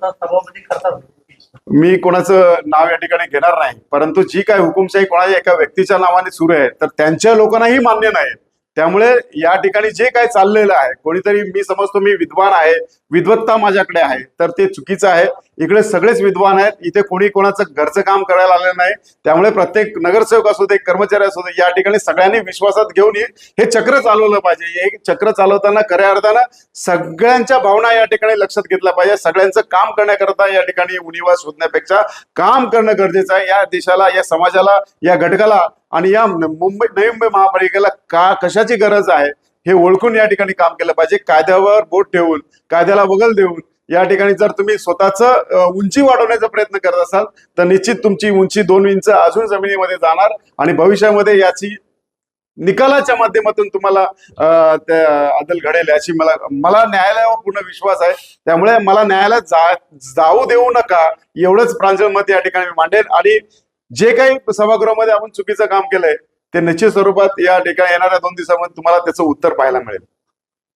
स्वतः सभापती करतात. मी कोणाचं नाव या ठिकाणी घेणार नाही, परंतु जी काय हुकुमशाही कोणाच्या एका व्यक्तीच्या नावाने सुरू आहे तर त्यांच्या लोकांनाही मान्य नाही. त्यामुळे या ठिकाणी जे काय चाललेलं आहे, कोणीतरी मी समजतो मी विद्वान आहे, विद्वत्ता माझ्याकडे आहे, तर ते चुकीचं आहे. इकडे सगळेच विद्वान आहेत, इथे कोणी कोणाचं घरचं काम करायला आलेलं नाही. त्यामुळे प्रत्येक नगरसेवक असू दे, कर्मचारी असू दे, या ठिकाणी सगळ्यांनी विश्वासात घेऊन हे चक्र चालवलं पाहिजे. हे चक्र चालवताना खऱ्या अर्थानं सगळ्यांच्या भावना या ठिकाणी लक्षात घेतल्या पाहिजे. सगळ्यांचं काम करण्याकरता या ठिकाणी उणिवा शोधण्यापेक्षा काम करणं गरजेचं आहे. या देशाला, या समाजाला, या घटकाला आणि या नवी मुंबई महापालिकेला कशाची गरज आहे हे ओळखून या ठिकाणी काम केलं पाहिजे. कायद्यावर बोट ठेवून, कायद्याला बगल देऊन या ठिकाणी जर तुम्ही स्वतःच उंची वाढवण्याचा प्रयत्न करत असाल तर निश्चित तुमची उंची 2 इंच अजून जमिनीमध्ये जाणार आणि भविष्यामध्ये याची निकालाच्या माध्यमातून तुम्हाला अदल घडेल याची मला न्यायालयावर पूर्ण विश्वास आहे. त्यामुळे मला न्यायालयात जाऊ देऊ नका एवढंच प्रांजळ मत या ठिकाणी मी मांडेल. आणि जे काही सभागृहामध्ये आपण चुकीचं काम केलंय ते निश्चित स्वरूपात या ठिकाणी येणाऱ्या 2 दिवसामध्ये तुम्हाला त्याचं उत्तर पाहायला मिळेल.